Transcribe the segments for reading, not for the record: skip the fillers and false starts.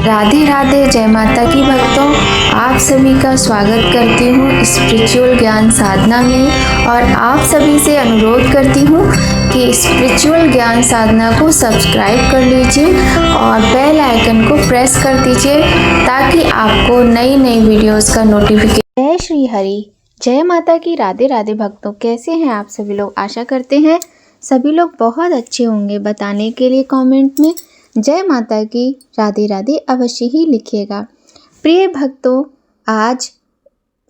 राधे राधे, जय माता की भक्तों। आप सभी का स्वागत करती हूँ स्पिरिचुअल ज्ञान साधना में और आप सभी से अनुरोध करती हूँ कि स्पिरिचुअल ज्ञान साधना को सब्सक्राइब कर लीजिए और बेल आइकन को प्रेस कर दीजिए ताकि आपको नई नई वीडियोस का नोटिफिकेशन। जय श्री हरि, जय माता की। राधे राधे भक्तों, कैसे हैं आप सभी लोग? आशा करते हैं सभी लोग बहुत अच्छे होंगे। बताने के लिए कमेंट में जय माता की, राधे राधे अवश्य ही लिखिएगा। प्रिय भक्तों, आज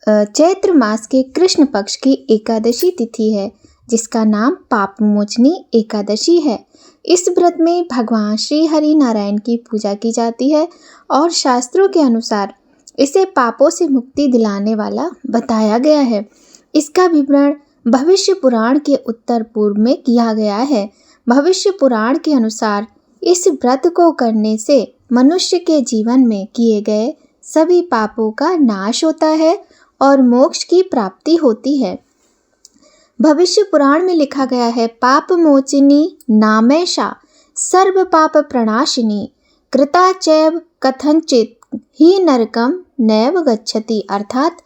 चैत्र मास के कृष्ण पक्ष की एकादशी तिथि है जिसका नाम पापमोचनी एकादशी है। इस व्रत में भगवान श्री हरि नारायण की पूजा की जाती है और शास्त्रों के अनुसार इसे पापों से मुक्ति दिलाने वाला बताया गया है। इसका विवरण भविष्य पुराण के उत्तर पूर्व में किया गया है। भविष्य पुराण के अनुसार इस व्रत को करने से मनुष्य के जीवन में किए गए सभी पापों का नाश होता है और मोक्ष की प्राप्ति होती है। भविष्य पुराण में लिखा गया है, पाप मोचिनी नामैषा सर्व पाप प्रणाशिनी कृता चैव कथंचित ही नरकम नैव गच्छति। अर्थात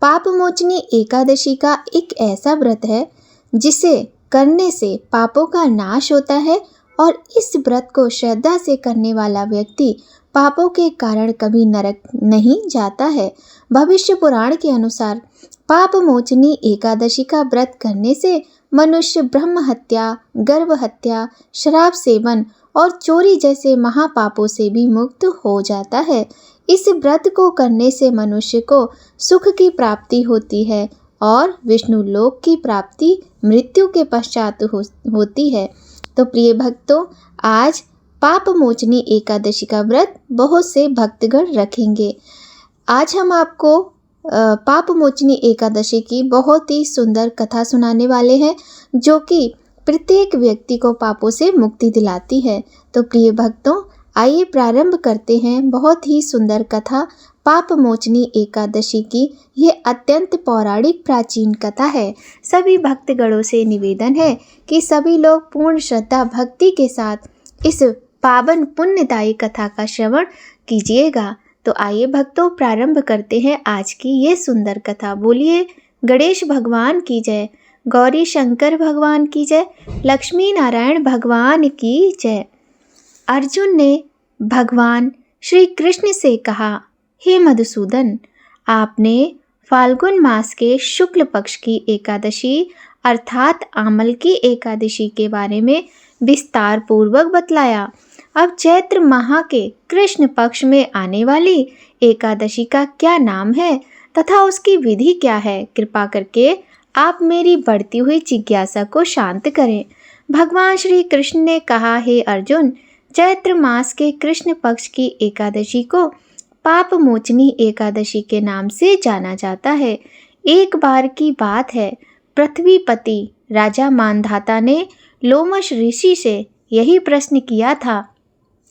पाप मोचनी एकादशी का एक ऐसा व्रत है जिसे करने से पापों का नाश होता है और इस व्रत को श्रद्धा से करने वाला व्यक्ति पापों के कारण कभी नरक नहीं जाता है। भविष्य पुराण के अनुसार पाप मोचनी एकादशी का व्रत करने से मनुष्य ब्रह्म हत्या, गर्भ हत्या, शराब सेवन और चोरी जैसे महापापों से भी मुक्त हो जाता है। इस व्रत को करने से मनुष्य को सुख की प्राप्ति होती है और विष्णु लोक की प्राप्ति मृत्यु के पश्चात होती है। तो प्रिय भक्तों, आज पाप मोचनी एकादशी का व्रत बहुत से भक्तगण रखेंगे। आज हम आपको पाप मोचनी एकादशी की बहुत ही सुंदर कथा सुनाने वाले हैं जो कि प्रत्येक व्यक्ति को पापों से मुक्ति दिलाती है। तो प्रिय भक्तों, आइए प्रारंभ करते हैं बहुत ही सुंदर कथा पाप मोचनी एकादशी की। ये अत्यंत पौराणिक प्राचीन कथा है। सभी भक्तगणों से निवेदन है कि सभी लोग पूर्ण श्रद्धा भक्ति के साथ इस पावन पुण्यदायी कथा का श्रवण कीजिएगा। तो आइए भक्तों, प्रारंभ करते हैं आज की ये सुंदर कथा। बोलिए गणेश भगवान की जय, गौरी शंकर भगवान की जय, लक्ष्मी नारायण भगवान की जय। अर्जुन ने भगवान श्री कृष्ण से कहा, हे मधुसूदन, आपने फाल्गुन मास के शुक्ल पक्ष की एकादशी अर्थात आमल की एकादशी के बारे में विस्तार पूर्वक बतलाया। अब चैत्र माह के कृष्ण पक्ष में आने वाली एकादशी का क्या नाम है तथा उसकी विधि क्या है, कृपा करके आप मेरी बढ़ती हुई जिज्ञासा को शांत करें। भगवान श्री कृष्ण ने कहा, हे अर्जुन, चैत्र मास के कृष्ण पक्ष की एकादशी को पाप मोचनी एकादशी के नाम से जाना जाता है। एक बार की बात है, पृथ्वीपति राजा मानधाता ने लोमश ऋषि से यही प्रश्न किया था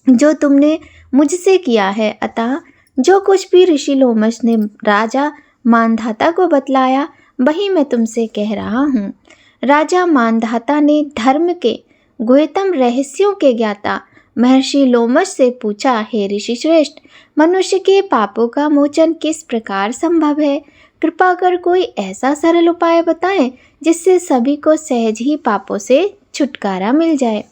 जो तुमने मुझसे किया है। अतः जो कुछ भी ऋषि लोमश ने राजा मानधाता को बतलाया वही मैं तुमसे कह रहा हूँ। राजा मानधाता ने धर्म के गुह्यतम रहस्यों के ज्ञाता महर्षि लोमश से पूछा, हे ऋषि श्रेष्ठ, मनुष्य के पापों का मोचन किस प्रकार संभव है? कृपा कर कोई ऐसा सरल उपाय बताएं जिससे सभी को सहज ही पापों से छुटकारा मिल जाए।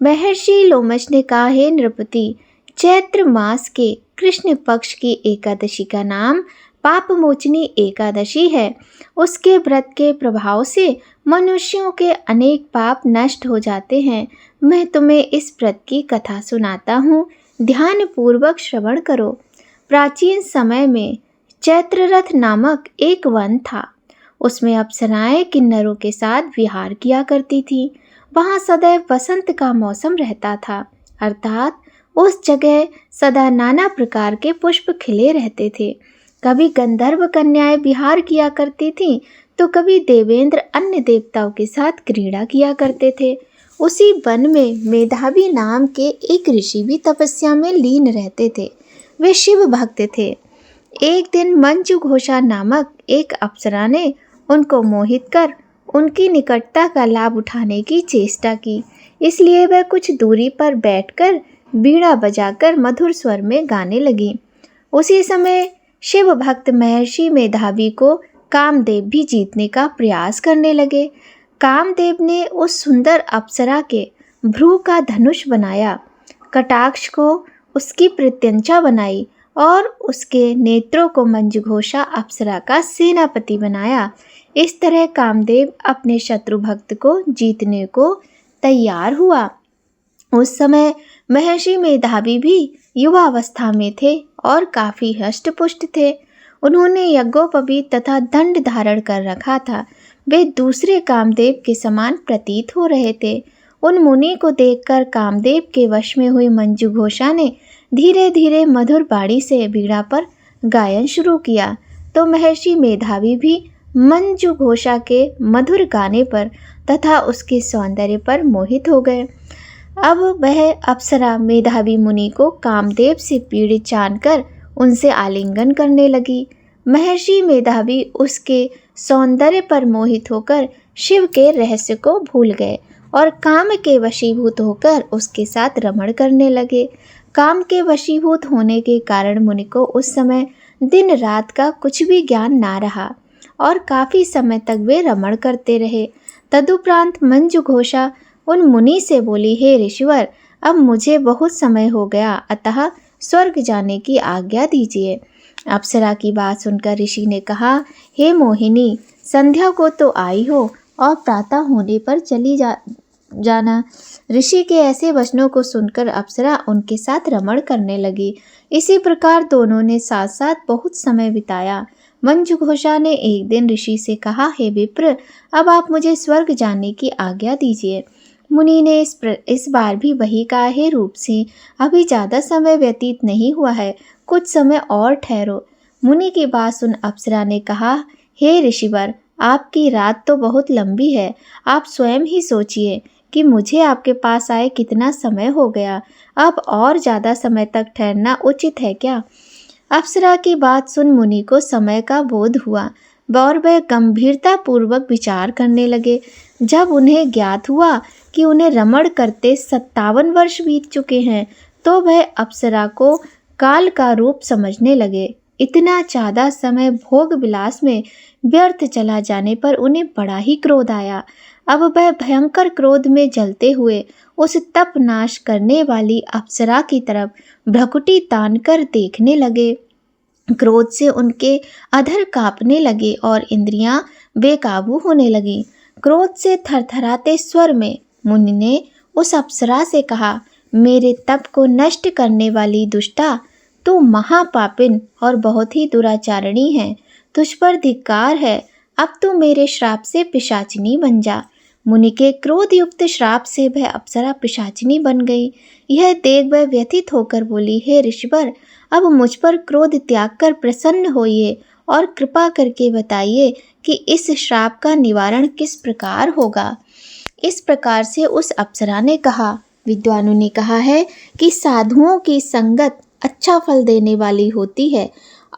महर्षि लोमश ने कहा, हे नृपति, चैत्र मास के कृष्ण पक्ष की एकादशी का नाम पाप मोचनी एकादशी है। उसके व्रत के प्रभाव से मनुष्यों के अनेक पाप नष्ट हो जाते हैं। मैं तुम्हें इस व्रत की कथा सुनाता हूँ, ध्यान पूर्वक श्रवण करो। प्राचीन समय में चैत्ररथ नामक एक वन था। उसमें अप्सराएं किन्नरों के साथ विहार किया करती थीं। वहाँ सदैव वसंत का मौसम रहता था, अर्थात उस जगह सदा नाना प्रकार के पुष्प खिले रहते थे। कभी गंधर्व कन्याएं विहार किया करती थीं तो कभी देवेंद्र अन्य देवताओं के साथ क्रीड़ा किया करते थे। उसी वन में मेधावी नाम के एक ऋषि भी तपस्या में लीन रहते थे। वे शिव भक्त थे। एक दिन मंजू घोषा नामक एक अप्सरा ने उनको मोहित कर उनकी निकटता का लाभ उठाने की चेष्टा की। इसलिए वह कुछ दूरी पर बैठकर बीड़ा बजाकर मधुर स्वर में गाने लगी। उसी समय शिव भक्त महर्षि मेधावी को कामदेव भी जीतने का प्रयास करने लगे। कामदेव ने उस सुंदर अप्सरा के भ्रू का धनुष बनाया, कटाक्ष को उसकी प्रत्यंचा बनाई और उसके नेत्रों को मंजुघोषा अप्सरा का सेनापति बनाया। इस तरह कामदेव अपने शत्रु भक्त को जीतने को तैयार हुआ। उस समय महर्षि मेधावी भी युवावस्था में थे और काफी हष्ट-पुष्ट थे। उन्होंने यज्ञोपवीत तथा दंड धारण कर रखा था। वे दूसरे कामदेव के समान प्रतीत हो रहे थे। उन मुनि को देखकर कामदेव के वश में हुई मंजुघोषा ने धीरे धीरे मधुर बाणी से बीड़ा पर गायन शुरू किया, तो महर्षि मेधावी भी मंजुघोषा के मधुर गाने पर तथा उसके सौंदर्य पर मोहित हो गए। अब वह अप्सरा मेधावी मुनि को कामदेव से पीड़ित जानकर उनसे आलिंगन करने लगी। महर्षि मेधावी उसके सौंदर्य पर मोहित होकर शिव के रहस्य को भूल गए और काम के वशीभूत होकर उसके साथ रमण करने लगे। काम के वशीभूत होने के कारण मुनि को उस समय दिन रात का कुछ भी ज्ञान ना रहा और काफी समय तक वे रमण करते रहे। तदुपरांत मंजुघोषा उन मुनि से बोली, हे ऋषिवर, अब मुझे बहुत समय हो गया, अतः स्वर्ग जाने की आज्ञा दीजिए। अप्सरा की बात सुनकर ऋषि ने कहा, हे मोहिनी, संध्या को तो आई हो और प्रातः होने पर चली जाना। ऋषि के ऐसे वचनों को सुनकर अप्सरा उनके साथ रमण करने लगी। इसी प्रकार दोनों ने साथ साथ बहुत समय बिताया। मंजुघोषा ने एक दिन ऋषि से कहा, हे विप्र, अब आप मुझे स्वर्ग जाने की आज्ञा दीजिए। मुनि ने इस बार भी वही कहा, हे रूप सिंह, अभी ज़्यादा समय व्यतीत नहीं हुआ है, कुछ समय और ठहरो। मुनि की बात सुन अप्सरा ने कहा, हे ऋषिवर, आपकी रात तो बहुत लंबी है, आप स्वयं ही सोचिए कि मुझे आपके पास आए कितना समय हो गया, अब और ज़्यादा समय तक ठहरना उचित है क्या? अप्सरा की बात सुन मुनि को समय का बोध हुआ और वह गंभीरता पूर्वक विचार करने लगे। जब उन्हें ज्ञात हुआ कि उन्हें रमण करते 57 वर्ष बीत चुके हैं, तो वह अप्सरा को काल का रूप समझने लगे। इतना ज़्यादा समय भोग विलास में व्यर्थ चला जाने पर उन्हें बड़ा ही क्रोध आया। अब वह भयंकर क्रोध में जलते हुए उस तप नाश करने वाली अप्सरा की तरफ भ्रकुटी तान कर देखने लगे। क्रोध से उनके अधर कांपने लगे और इंद्रियां बेकाबू होने लगी। क्रोध से थरथराते स्वर में मुनि ने उस अप्सरा से कहा, मेरे तप को नष्ट करने वाली दुष्टा, तू महापापिन और बहुत ही दुराचारणी है, तुझ पर धिक्कार है, अब तू मेरे श्राप से पिशाचिनी बन जा। मुनि के क्रोध युक्त श्राप से वह अप्सरा पिशाचिनी बन गई। यह देख वह व्यथित होकर बोली, हे ऋषिवर, अब मुझ पर क्रोध त्याग कर प्रसन्न होइए और कृपा करके बताइए कि इस श्राप का निवारण किस प्रकार होगा। इस प्रकार से उस अप्सरा ने कहा, विद्वानों ने कहा है कि साधुओं की संगत अच्छा फल देने वाली होती है।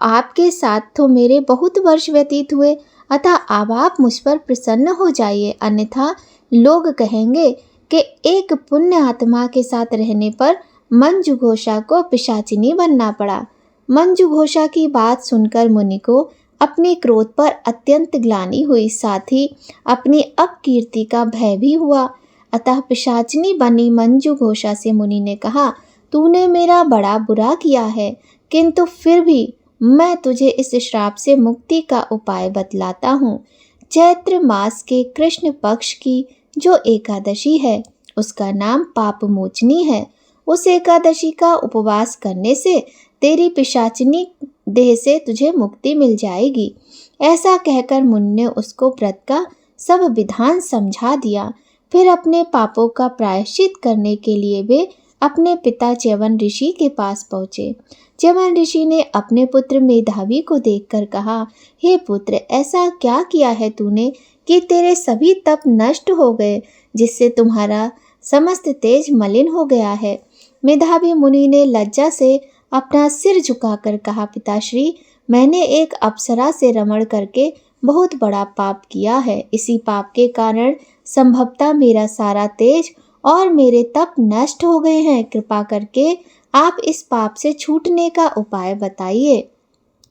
आपके साथ तो मेरे बहुत वर्ष व्यतीत हुए, अतः अब आप मुझ पर प्रसन्न हो जाइए, अन्यथा लोग कहेंगे कि एक पुण्य आत्मा के साथ रहने पर मंजुघोषा को पिशाचिनी बनना पड़ा। मंजुघोषा की बात सुनकर मुनि को अपने क्रोध पर अत्यंत ग्लानि हुई, साथ ही अपनी अपकीर्ति का भय भी हुआ। अतः पिशाचिनी बनी मंजुघोषा से मुनि ने कहा, तूने मेरा बड़ा बुरा किया है, किंतु फिर भी मैं तुझे इस श्राप से मुक्ति का उपाय बतलाता हूँ। चैत्र मास के कृष्ण पक्ष की जो एकादशी है, उसका नाम पाप मोचनी है। उस एकादशी का उपवास करने से तेरी पिशाचिनी देह से तुझे मुक्ति मिल जाएगी। ऐसा कहकर मुनि ने उसको व्रत का सब विधान समझा दिया। फिर अपने पापों का प्रायश्चित करने के लिए वे अपने पिता च्यवन ऋषि के पास पहुँचे। च्यवन ऋषि ने अपने पुत्र मेधावी को देखकर कहा, हे पुत्र, ऐसा क्या किया है तूने कि तेरे सभी तप नष्ट हो गए, जिससे तुम्हारा समस्त तेज मलिन हो गया है। मेधावी मुनि ने लज्जा से अपना सिर झुकाकर कहा, पिताश्री, मैंने एक अप्सरा से रमण करके बहुत बड़ा पाप किया है। इसी पाप के कारण संभवतः मेरा सारा तेज और मेरे तप नष्ट हो गए हैं। कृपा करके आप इस पाप से छूटने का उपाय बताइए।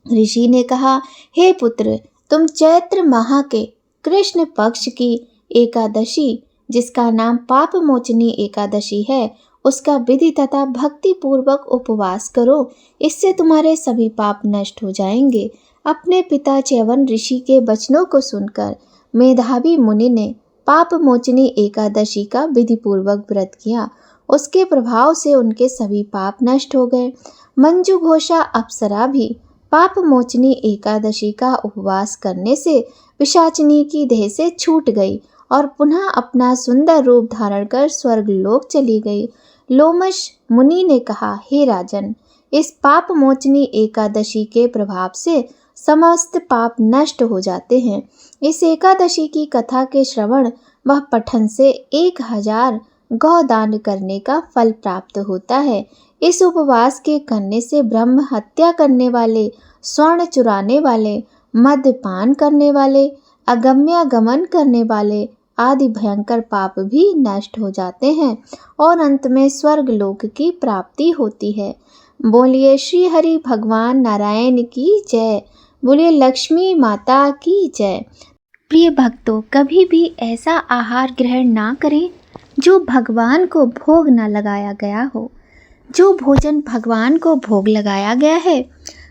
ऋषि ने कहा, हे पुत्र, तुम चैत्र माह के कृष्ण पक्ष की एकादशी, जिसका नाम पाप मोचनी एकादशी है, उसका विधि तथा भक्ति पूर्वक उपवास करो। इससे तुम्हारे सभी पाप नष्ट हो जाएंगे। अपने पिता च्यवन ऋषि के वचनों को सुनकर मेधावी मुनि ने पाप मोचनी एकादशी का विधि पूर्वक व्रत किया। उसके प्रभाव से उनके सभी पाप नष्ट हो गए। मंजू घोषा अप्सरा भी पाप मोचनी एकादशी का उपवास करने से पिशाचिनी की देह से छूट गई और पुनः अपना सुंदर रूप धारण कर स्वर्ग लोक चली गई। लोमश मुनि ने कहा, हे राजन, इस पाप मोचनी एकादशी के प्रभाव से समस्त पाप नष्ट हो जाते हैं। इस एकादशी की कथा के श्रवण व पठन से 1000 गौदान करने का फल प्राप्त होता है। इस उपवास के करने से ब्रह्म हत्या करने वाले, स्वर्ण चुराने वाले, मद्यपान करने वाले, अगम्यागमन करने वाले आदि भयंकर पाप भी नष्ट हो जाते हैं और अंत में स्वर्ग लोक की प्राप्ति होती है। बोलिए श्री हरि भगवान नारायण की जय। बोलिए लक्ष्मी माता की जय। प्रिय भक्तों, कभी भी ऐसा आहार ग्रहण ना करें जो भगवान को भोग न लगाया गया हो। जो भोजन भगवान को भोग लगाया गया है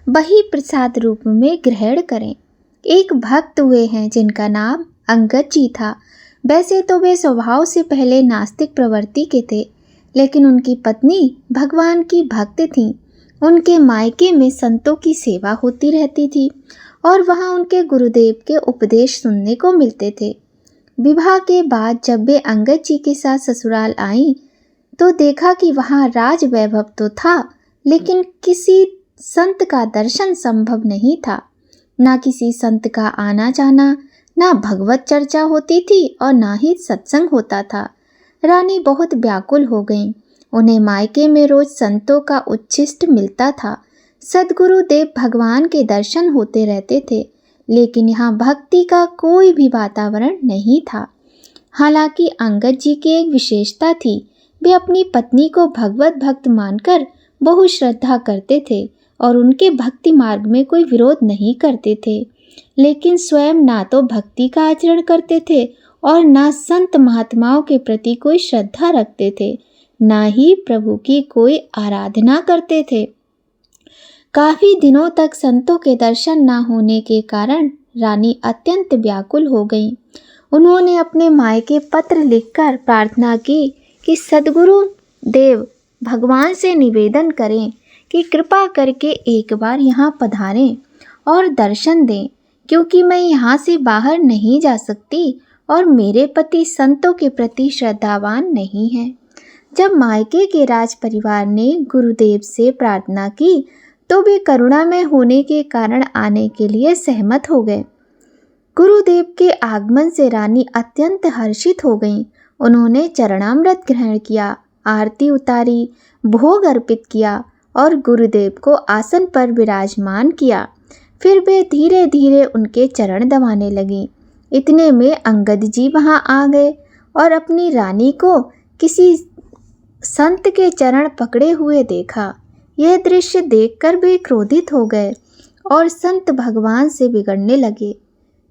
वही प्रसाद रूप में ग्रहण करें। एक भक्त हुए हैं जिनका नाम अंगद जी था। वैसे तो वे स्वभाव से पहले नास्तिक प्रवृत्ति के थे, लेकिन उनकी पत्नी भगवान की भक्त थीं। उनके मायके में संतों की सेवा होती रहती थी और वहाँ उनके गुरुदेव के उपदेश सुनने को मिलते थे। विवाह के बाद जब वे अंगद जी के साथ ससुराल आईं तो देखा कि वहाँ राज वैभव तो था, लेकिन किसी संत का दर्शन संभव नहीं था। ना किसी संत का आना जाना, ना भगवत चर्चा होती थी और ना ही सत्संग होता था। रानी बहुत व्याकुल हो गईं। उन्हें मायके में रोज संतों का उच्छिष्ट मिलता था। सद्गुरु देव भगवान के दर्शन होते रहते थे, लेकिन यहाँ भक्ति का कोई भी वातावरण नहीं था। हालांकि अंगद जी की एक विशेषता थी, वे अपनी पत्नी को भगवत भक्त मानकर बहुत श्रद्धा करते थे और उनके भक्ति मार्ग में कोई विरोध नहीं करते थे, लेकिन स्वयं ना तो भक्ति का आचरण करते थे और ना संत महात्माओं के प्रति कोई श्रद्धा रखते थे, ना ही प्रभु की कोई आराधना करते थे। काफी दिनों तक संतों के दर्शन न होने के कारण रानी अत्यंत व्याकुल हो गईं। उन्होंने अपने मायके पत्र लिखकर प्रार्थना की कि सद्गुरु देव भगवान से निवेदन करें कि कृपा करके एक बार यहाँ पधारें और दर्शन दें, क्योंकि मैं यहाँ से बाहर नहीं जा सकती और मेरे पति संतों के प्रति श्रद्धावान नहीं हैं। जब मायके के राज परिवार ने गुरुदेव से प्रार्थना की तो वे करुणामय होने के कारण आने के लिए सहमत हो गए। गुरुदेव के आगमन से रानी अत्यंत हर्षित हो गईं। उन्होंने चरणामृत ग्रहण किया, आरती उतारी, भोग अर्पित किया और गुरुदेव को आसन पर विराजमान किया। फिर वे धीरे धीरे उनके चरण दबाने लगीं। इतने में अंगद जी वहां आ गए और अपनी रानी को किसी संत के चरण पकड़े हुए देखा। यह दृश्य देखकर वे क्रोधित हो गए और संत भगवान से बिगड़ने लगे।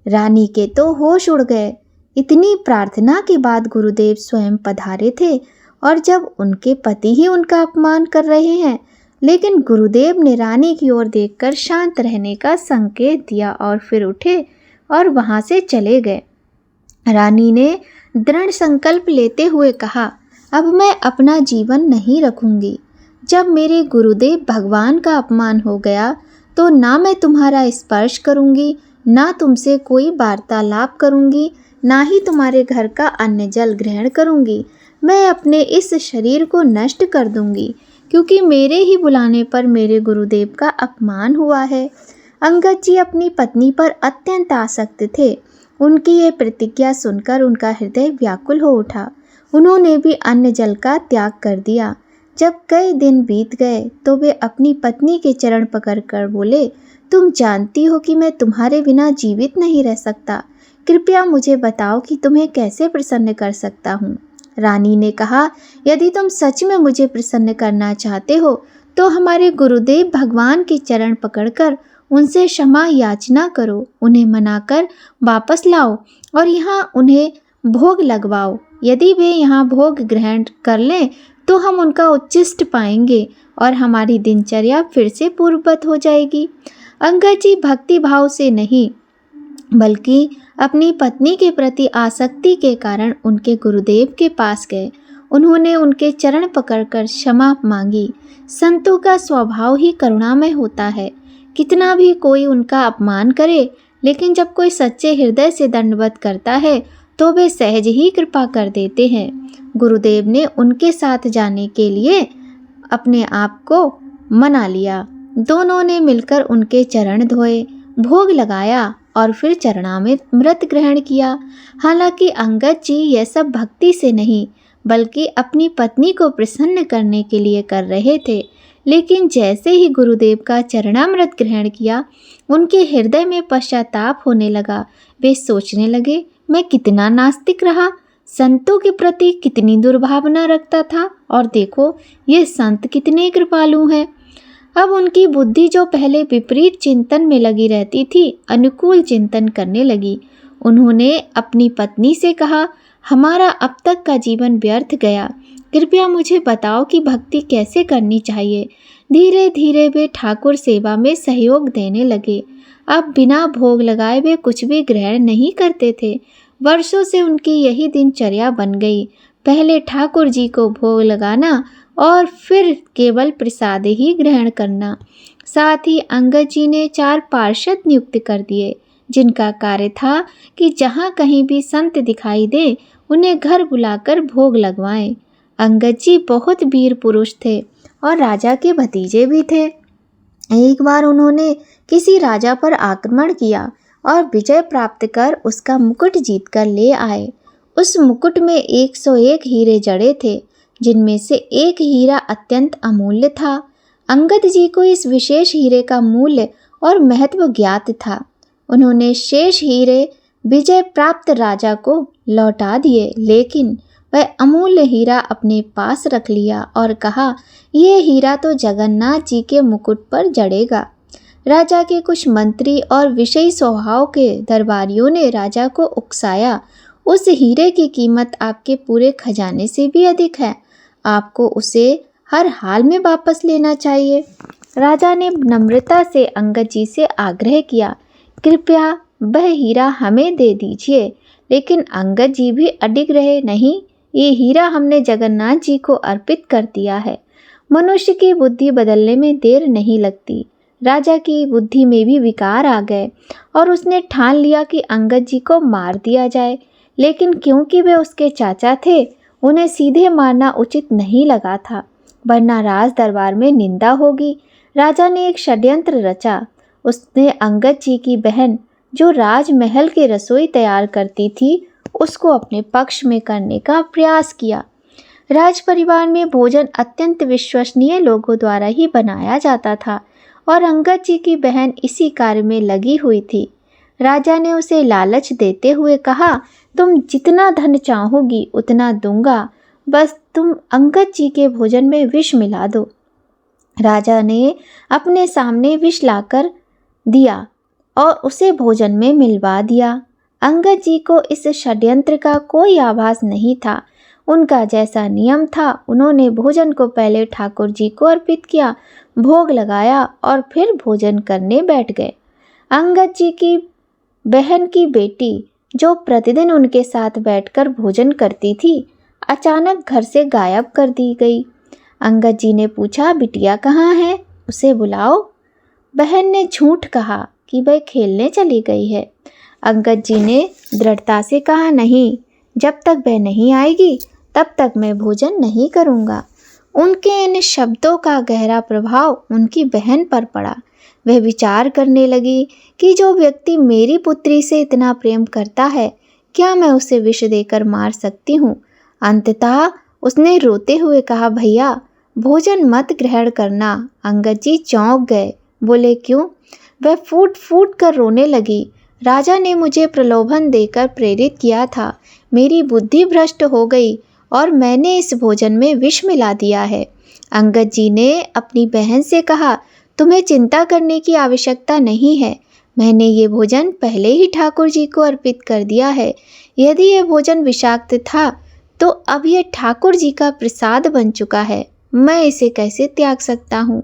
रानी के तो होश उड़ गए। इतनी प्रार्थना के बाद गुरुदेव स्वयं पधारे थे और जब उनके पति ही उनका अपमान कर रहे हैं, लेकिन गुरुदेव ने रानी की ओर देखकर शांत रहने का संकेत दिया और फिर उठे और वहां से चले गए। रानी ने दृढ़ संकल्प लेते हुए कहा, अब मैं अपना जीवन नहीं रखूंगी। जब मेरे गुरुदेव भगवान का अपमान हो गया तो ना मैं तुम्हारा स्पर्श करूंगी, ना तुमसे कोई वार्तालाप करूंगी, ना ही तुम्हारे घर का अन्न जल ग्रहण करूंगी। मैं अपने इस शरीर को नष्ट कर दूंगी, क्योंकि मेरे ही बुलाने पर मेरे गुरुदेव का अपमान हुआ है। अंगद जी अपनी पत्नी पर अत्यंत आसक्त थे। उनकी ये प्रतिज्ञा सुनकर उनका हृदय व्याकुल हो उठा। उन्होंने भी अन्न जल का त्याग कर दिया। जब कई दिन बीत गए तो वे अपनी पत्नी के चरण पकड़कर बोले, तुम जानती हो कि मैं तुम्हारे बिना जीवित नहीं रह सकता। कृपया मुझे बताओ कि तुम्हें कैसे प्रसन्न कर सकता हूँ। रानी ने कहा, यदि तुम सच में मुझे प्रसन्न करना चाहते हो तो हमारे गुरुदेव भगवान के चरण पकड़कर उनसे क्षमा याचना करो, उन्हें मनाकर वापस लाओ और यहाँ उन्हें भोग लगवाओ। यदि वे यहाँ भोग ग्रहण कर लें तो हम उनका उच्छिष्ट पाएंगे और हमारी दिनचर्या फिर से पूर्ववत हो जाएगी। अंगद जी भक्ति भाव से नहीं बल्कि अपनी पत्नी के प्रति आसक्ति के कारण उनके गुरुदेव के पास गए। उन्होंने उनके चरण पकड़कर क्षमा मांगी। संतों का स्वभाव ही करुणामय होता है। कितना भी कोई उनका अपमान करे, लेकिन जब कोई सच्चे हृदय से दंडवत करता है तो वे सहज ही कृपा कर देते हैं। गुरुदेव ने उनके साथ जाने के लिए अपने आप को मना लिया। दोनों ने मिलकर उनके चरण धोए, भोग लगाया और फिर चरणामृत ग्रहण किया। हालांकि अंगद जी यह सब भक्ति से नहीं बल्कि अपनी पत्नी को प्रसन्न करने के लिए कर रहे थे, लेकिन जैसे ही गुरुदेव का चरणामृत ग्रहण किया उनके हृदय में पश्चाताप होने लगा। वे सोचने लगे, मैं कितना नास्तिक रहा, संतों के प्रति कितनी दुर्भावना रखता था, और देखो ये संत कितने कृपालु हैं। अब उनकी बुद्धि जो पहले विपरीत चिंतन में लगी रहती थी, अनुकूल चिंतन करने लगी। उन्होंने अपनी पत्नी से कहा, हमारा अब तक का जीवन व्यर्थ गया, कृपया मुझे बताओ कि भक्ति कैसे करनी चाहिए। धीरे धीरे वे ठाकुर सेवा में सहयोग देने लगे। अब बिना भोग लगाए वे कुछ भी ग्रहण नहीं करते थे। वर्षों से उनकी यही दिनचर्या बन गई, पहले ठाकुर जी को भोग लगाना और फिर केवल प्रसाद ही ग्रहण करना। साथ ही अंगद जी ने 4 पार्षद नियुक्त कर दिए, जिनका कार्य था कि जहाँ कहीं भी संत दिखाई दे उन्हें घर बुलाकर भोग लगवाएं। अंगद जी बहुत वीर पुरुष थे और राजा के भतीजे भी थे। एक बार उन्होंने किसी राजा पर आक्रमण किया और विजय प्राप्त कर उसका मुकुट जीतकर ले आए। उस मुकुट में 101 हीरे जड़े थे, जिनमें से एक हीरा अत्यंत अमूल्य था। अंगद जी को इस विशेष हीरे का मूल्य और महत्व ज्ञात था। उन्होंने शेष हीरे विजय प्राप्त राजा को लौटा दिए, लेकिन वह अमूल्य हीरा अपने पास रख लिया और कहा, यह हीरा तो जगन्नाथ जी के मुकुट पर जड़ेगा। राजा के कुछ मंत्री और विषयी स्वभाव के दरबारियों ने राजा को उकसाया, उस हीरे की कीमत आपके पूरे खजाने से भी अधिक है, आपको उसे हर हाल में वापस लेना चाहिए। राजा ने नम्रता से अंगद जी से आग्रह किया, कृपया वह हीरा हमें दे दीजिए, लेकिन अंगद जी भी अडिग रहे, नहीं, ये हीरा हमने जगन्नाथ जी को अर्पित कर दिया है। मनुष्य की बुद्धि बदलने में देर नहीं लगती। राजा की बुद्धि में भी विकार आ गए और उसने ठान लिया कि अंगद जी को मार दिया जाए, लेकिन क्योंकि वे उसके चाचा थे, उन्हें सीधे मारना उचित नहीं लगा था, वरना राज दरबार में निंदा होगी। राजा ने एक षड्यंत्र रचा। उसने अंगद जी की बहन, जो राजमहल की रसोई तैयार करती थी, उसको अपने पक्ष में करने का प्रयास किया। राज परिवार में भोजन अत्यंत विश्वसनीय लोगों द्वारा ही बनाया जाता था और अंगद जी की बहन इसी कार्य में लगी हुई थी। राजा ने उसे लालच देते हुए कहा, तुम जितना धन चाहोगी उतना दूंगा, बस तुम अंगद जी के भोजन में विष मिला दो। राजा ने अपने सामने विष लाकर दिया और उसे भोजन में मिलवा दिया। अंगद जी को इस षड्यंत्र का कोई आभास नहीं था। उनका जैसा नियम था, उन्होंने भोजन को पहले ठाकुर जी को अर्पित किया, भोग लगाया और फिर भोजन करने बैठ गए। अंगद जी की बहन की बेटी, जो प्रतिदिन उनके साथ बैठकर भोजन करती थी, अचानक घर से गायब कर दी गई। अंगद जी ने पूछा, बिटिया कहाँ है, उसे बुलाओ। बहन ने झूठ कहा कि वह खेलने चली गई है। अंगद जी ने दृढ़ता से कहा, नहीं, जब तक वह नहीं आएगी तब तक मैं भोजन नहीं करूँगा। उनके इन शब्दों का गहरा प्रभाव उनकी बहन पर पड़ा। वह विचार करने लगी कि जो व्यक्ति मेरी पुत्री से इतना प्रेम करता है, क्या मैं उसे विष देकर मार सकती हूँ। अंततः उसने रोते हुए कहा, भैया भोजन मत ग्रहण करना। अंगद जी चौंक गए, बोले, क्यों? वह फूट फूट कर रोने लगी। राजा ने मुझे प्रलोभन देकर प्रेरित किया था, मेरी बुद्धि भ्रष्ट हो गई और मैंने इस भोजन में विष मिला दिया है। अंगद जी ने अपनी बहन से कहा, तुम्हें चिंता करने की आवश्यकता नहीं है, मैंने ये भोजन पहले ही ठाकुर जी को अर्पित कर दिया है। यदि ये भोजन विषाक्त था तो अब ये ठाकुर जी का प्रसाद बन चुका है, मैं इसे कैसे त्याग सकता हूँ।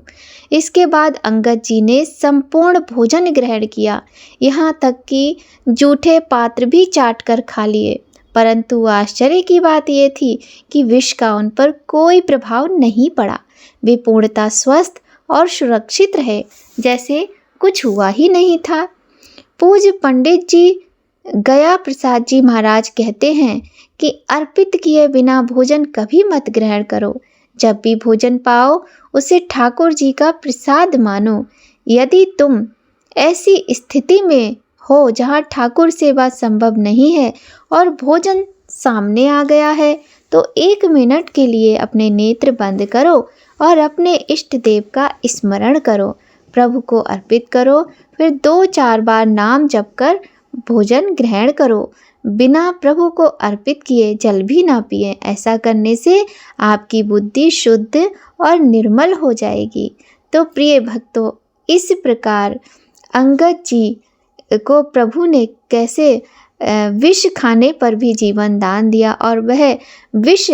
इसके बाद अंगद जी ने संपूर्ण भोजन ग्रहण किया, यहाँ तक कि जूठे पात्र भी चाट कर खा लिए, परंतु आश्चर्य की बात यह थी कि विष का उन पर कोई प्रभाव नहीं पड़ा। वे पूर्णतः स्वस्थ और सुरक्षित रहे, जैसे कुछ हुआ ही नहीं था। पूज्य पंडित जी गया प्रसाद जी महाराज कहते हैं कि अर्पित किए बिना भोजन कभी मत ग्रहण करो। जब भी भोजन पाओ उसे ठाकुर जी का प्रसाद मानो। यदि तुम ऐसी स्थिति में हो जहाँ ठाकुर सेवा संभव नहीं है और भोजन सामने आ गया है, तो 1 मिनट के लिए अपने नेत्र बंद करो और अपने इष्ट देव का स्मरण करो, प्रभु को अर्पित करो, फिर 2-4 बार नाम जप कर भोजन ग्रहण करो। बिना प्रभु को अर्पित किए जल भी ना पिए। ऐसा करने से आपकी बुद्धि शुद्ध और निर्मल हो जाएगी। तो प्रिय भक्तों, इस प्रकार अंगद जी को प्रभु ने कैसे विष खाने पर भी जीवन दान दिया, और वह विष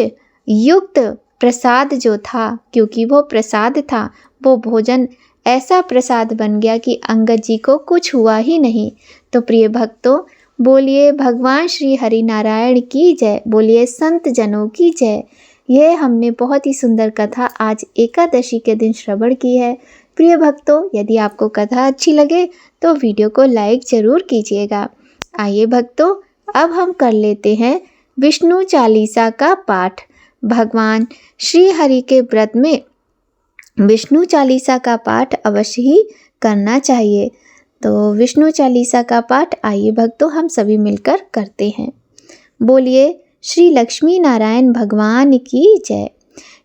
युक्त प्रसाद जो था, क्योंकि वो प्रसाद था, वो भोजन ऐसा प्रसाद बन गया कि अंगद जी को कुछ हुआ ही नहीं। तो प्रिय भक्तों, बोलिए भगवान श्री हरि नारायण की जय, बोलिए संत जनों की जय। यह हमने बहुत ही सुंदर कथा आज एकादशी के दिन श्रवण की है। प्रिय भक्तों, यदि आपको कथा अच्छी लगे तो वीडियो को लाइक जरूर कीजिएगा। आइए भक्तों, अब हम कर लेते हैं विष्णु चालीसा का पाठ। भगवान श्री हरि के व्रत में विष्णु चालीसा का पाठ अवश्य ही करना चाहिए। तो विष्णु चालीसा का पाठ आइए भक्तों हम सभी मिलकर करते हैं। बोलिए श्री लक्ष्मी नारायण भगवान की जय।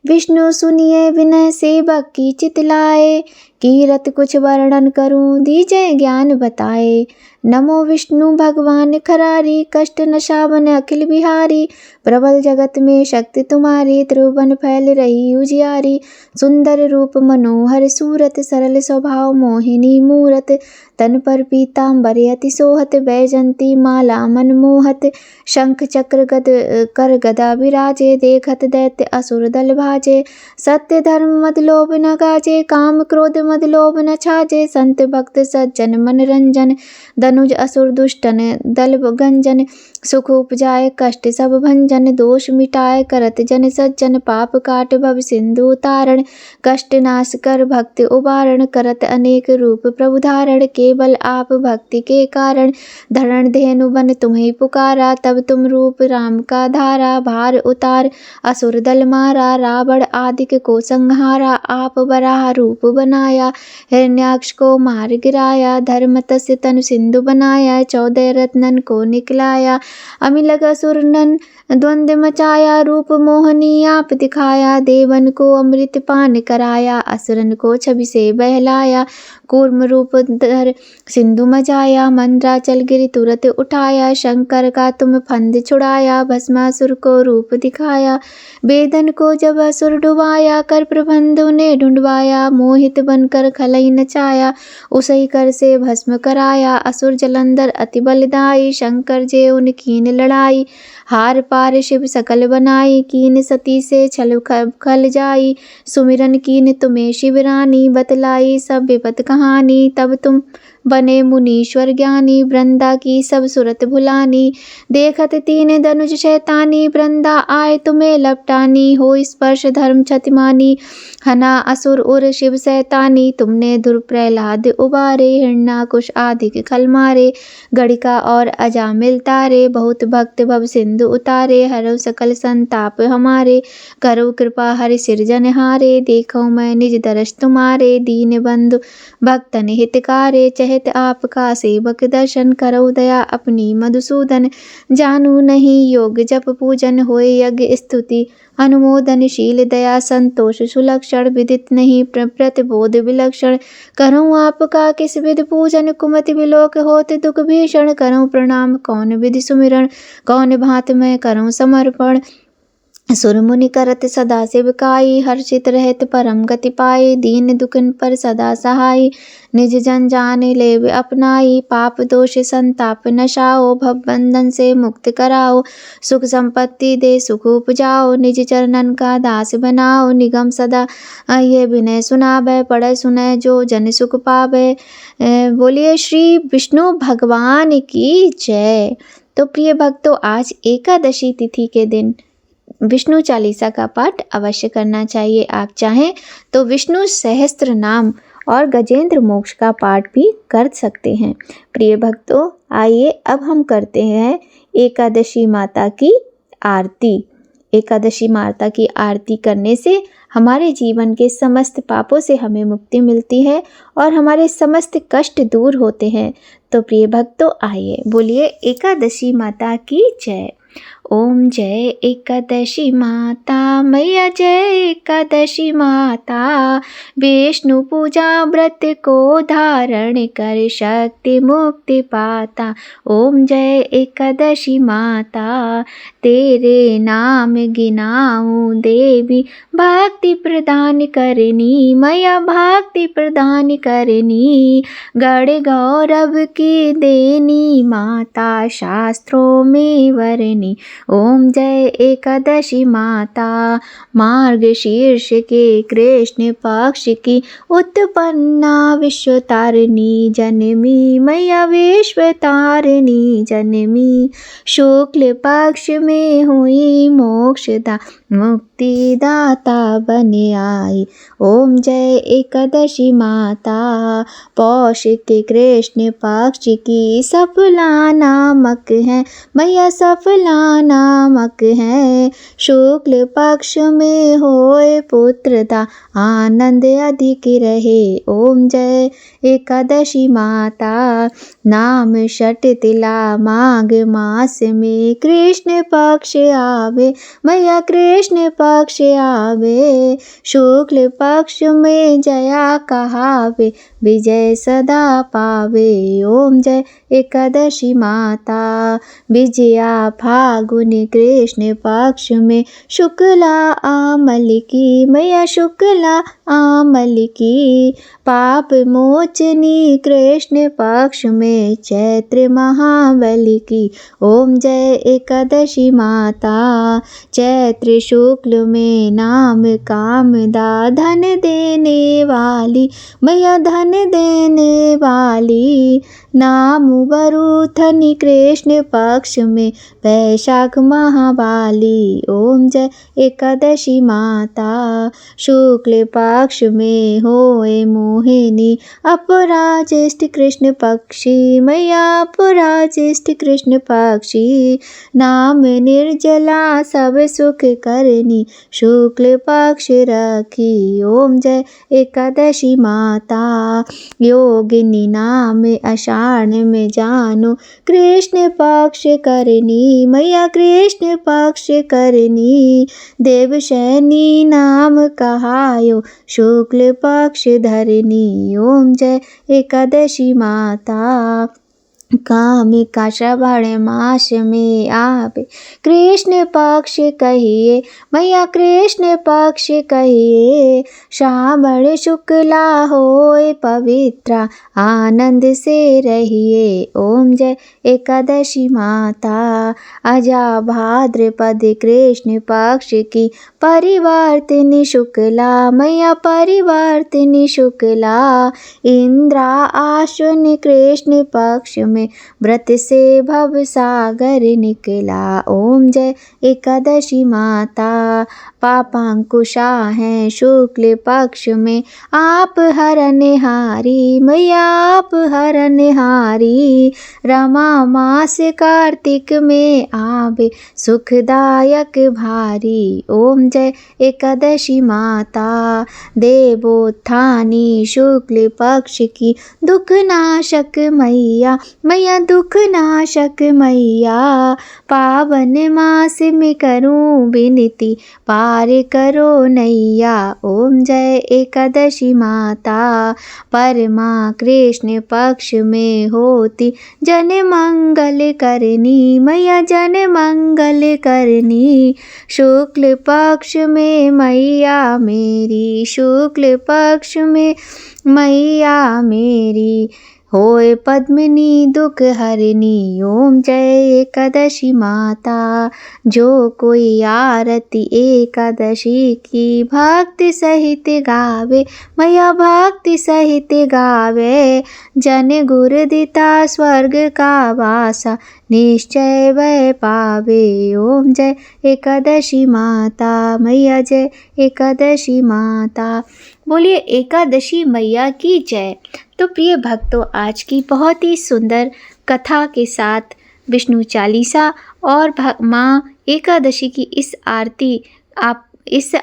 विष्णु सुनिए विनय सेवक की चितलाए, कीरत कुछ वर्णन करूं दीजय ज्ञान बताए। नमो विष्णु भगवान खरारी, कष्ट नशावन अखिल बिहारी। प्रबल जगत में शक्ति तुम्हारी, त्रिभुवन फैल रही उजियारी। सुंदर रूप मनोहर सूरत, सरल स्वभाव मोहिनी मूरत। तन पर पीताम्बर अति सोहत, बैजंती माला मनमोहत। शंख चक्र गद कर गदा विराजे, देखत दैत्य असुर दल भाजे। सत्य धर्म मद लोभ न गाजे, काम क्रोध मद लोभ न छाजे। संत भक्त सज्जन मन रंजन, धनुज असुर दुष्टन दल गंजन। सुख उपजाए कष्ट सब भंजन, दोष मिटाए करत जन सज्जन। पाप काट भव सिंधु तारण, कष्ट नाश कर भक्ति उबारण। करत अनेक रूप प्रभु धारण, केवल आप भक्ति के कारण। धरण धेनु बन तुम्हें पुकारा, तब तुम रूप राम का धारा। भार उतार असुर दल मारा, रावण आदिक को संहारा। आप वराह रूप बनाया, हिरण्याक्ष को मार गिराया। धर्म तस्य तनु सिंधु बनाया, 14 रत्नन को निकलाया। अमिलग असुर नन द्वंद्व मचाया, रूप मोहनी आप दिखाया। देवन को अमृत पान कराया, असुरन को छवि से बहलाया। कूर्म रूप धर सिंधु मचाया, मंद्राचल गिरि तुरत उठाया। शंकर का तुम फंद छुड़ाया, भस्मासुर को रूप दिखाया। वेदन को जब असुर डुबाया, कर प्रबंध उन्हें ढूंढवाया। मोहित बनकर खलई नचाया, उसई कर से भस्म कराया। असुर जलंधर अति बलदाई, शंकर जे उन कीन लड़ाई। हार पार शिव सकल बनाई, कीन सती से छल खल जाई। सुमिरन कीन तुम्हें शिवरानी, बतलाई सब विपत कहानी। तब तुम बने मुनीश्वर ज्ञानी, वृंदा की सब सुरत भुलानी। देखत 3 धनुष शैतानी, वृंदा आए तुम्हें लपटानी। हो स्पर्श धर्म छतिमानी, हना असुर उर शिव सैतानी। तुमने धुर प्रहलाद उबारे, हिरण्याकुश आदिक खल मारे। गणिका और अजामिल तारे, बहुत भक्त भव सिंधु उतारे। हरौ सकल संताप हमारे, करो कृपा हरि सिरजनहारे। देखो मैं निज दर्श तुम्हारे, दीन बंधु भक्तन हितकारे। चहत आपका सेवक दर्शन, करो दया अपनी मधुसूदन। जानू नहीं योग जप पूजन, होए यज्ञ स्तुति अनुमोदनशील। दया संतोष सुलक्षण, विदित नहीं प्रतिबोध विलक्षण। करूँ आपका किस विधि पूजन, कुमति विलोक होत दुख भीषण। करूँ प्रणाम कौन विधि सुमिरन, कौन भांत मैं करूँ समर्पण। सुर मुनि करत सदा सेवकाई, हर्षित रहत परम गति पाए। दीन दुखन पर सदा सहाय, निज जन जान लेव अपनाई। पाप दोष संताप नशाओ, भव बंधन से मुक्त कराओ। सुख संपत्ति दे सुख उपजाओ, निज चरणन का दास बनाओ। निगम सदा ये विनय सुनावे, पढ़े सुने जो जन सुख पावे। बोलिए श्री विष्णु भगवान की जय। तो प्रिय भक्तों, आज एकादशी तिथि के दिन विष्णु चालीसा का पाठ अवश्य करना चाहिए। आप चाहें तो विष्णु सहस्त्र नाम और गजेंद्र मोक्ष का पाठ भी कर सकते हैं। प्रिय भक्तों, आइए अब हम करते हैं एकादशी माता की आरती। एकादशी माता की आरती करने से हमारे जीवन के समस्त पापों से हमें मुक्ति मिलती है और हमारे समस्त कष्ट दूर होते हैं। तो प्रिय भक्तों, आइए बोलिए एकादशी माता की जय। ओम जय एकादशी माता मैया, जय एकादशी माता। विष्णु पूजा व्रत को धारण कर शक्ति मुक्ति पाता। ओम जय एकादशी माता, तेरे नाम गिनाऊं देवी, भक्ति प्रदान करनी मैया, भक्ति प्रदान करनी। गढ़ गौरव की देनी माता, शास्त्रों में वरनी। ओम जय एकादशी माता, मार्गशीर्ष के कृष्ण पक्ष की उत्पन्ना, विश्व तारिणी जनमी मैया, विश्व तारिणी जनमी। शुक्ल पक्ष में हुई मोक्षदा, मुक्ति दाता बन आई। ओम जय एकादशी माता, पौष के कृष्ण पक्ष की सफला नामक है मैया, सफला नामक है। शुक्ल पक्ष में होए पुत्रदा, आनंद अधिक रहे। ओम जय एकादशी माता, नाम षट तिला माघ मास में कृष्ण पक्ष आवे मैया, कृष्ण पक्ष आवे। शुक्ल पक्ष में जया कहावे, विजय सदा पावे। ओम जय एकादशी माता, विजया फागुन कृष्ण पक्ष में शुक्ला आमल की मैया, शुक्ला आमल की। पाप मोचनी कृष्ण पक्ष में चैत्र महाबली की। ओम जय एकादशी माता, चैत्र शुक्ल में नाम कामदा, धन देने वाली मैया, धन देने वाली। नाम वरुथनी कृष्ण पक्ष में वैशाख महाबाली। ओम जय एकादशी माता, शुक्ल पक्ष में होए मोहिनी, अपराजिष्ट कृष्ण पक्षी मैया, अपराजिष्ट कृष्ण पक्षी। नाम निर्जला सब सुख करनी, शुक्ल पक्ष रखी। ओम जय एकादशी माता, योगिनी नाम आषाढ़ में जानो, कृष्ण पक्ष करनी मैया, कृष्ण पक्ष करनी। देवशैनी नाम कहायो, शुक्ल पक्ष धरनी। ओम जय एकादशी माता, काम का श्रवण मास में आवे, कृष्ण पक्ष कहिए मैया, कृष्ण पक्ष कहिए। श्रावण शुक्ला होए पवित्रा, आनंद से रहिए। ओम जय एकादशी माता, अजा भाद्रपद कृष्ण पक्ष की परिवर्तिनी शुक्ला मैया, परिवर्तिनी शुक्ला। इंद्रा आश्विन कृष्ण पक्ष में व्रत से भव सागर निकला। ओम जय एकादशी माता, पापांकुशा है शुक्ल पक्ष में, आप हरनिहारी मैया, आप हरनिहारी। रमा मास कार्तिक में आवे, सुखदायक भारी। ओम जय एकादशी माता, देवोत्थानी शुक्ल पक्ष की दुख नाशक मैया, मैया दुख नाशक मैया, पावन मास में करूं विनती, पार करो नैया। ओम जय एकादशी माता, परमा कृष्ण पक्ष में होती, जन मंगल करनी मैया जन मंगल करनी। शुक्ल पक्ष में मैया मेरी, शुक्ल पक्ष में मैया मेरी, होए पद्मिनी दुख हरनी। ओम जय एकादशी माता, जो कोई आरती एकादशी की भक्ति सहित गावे, मैया भक्ति सहित गावे, जन गुर दिता स्वर्ग का वासा, निश्चय वह पावे। ओम जय एकादशी माता, मैया जय एकादशी माता। बोलिए एकादशी मैया की जय। तो प्रिय भक्तों, आज की बहुत ही सुंदर कथा के साथ विष्णु चालीसा और माँ एकादशी की इस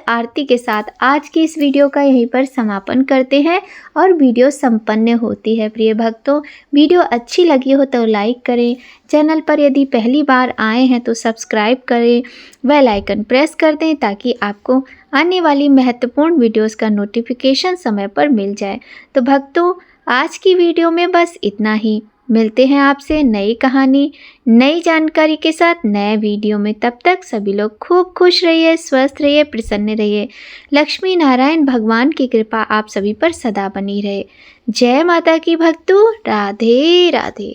आरती के साथ आज की इस वीडियो का यहीं पर समापन करते हैं और वीडियो संपन्न होती है। प्रिय भक्तों, वीडियो अच्छी लगी हो तो लाइक करें, चैनल पर यदि पहली बार आए हैं तो सब्सक्राइब करें, बेल आइकन प्रेस कर दें ताकि आपको आने वाली महत्वपूर्ण वीडियोस का नोटिफिकेशन समय पर मिल जाए। तो भक्तों, आज की वीडियो में बस इतना ही। मिलते हैं आपसे नई कहानी, नई जानकारी के साथ नए वीडियो में। तब तक सभी लोग खूब खुश रहिए, स्वस्थ रहिए, प्रसन्न रहिए। लक्ष्मी नारायण भगवान की कृपा आप सभी पर सदा बनी रहे। जय माता की भक्तों, राधे राधे।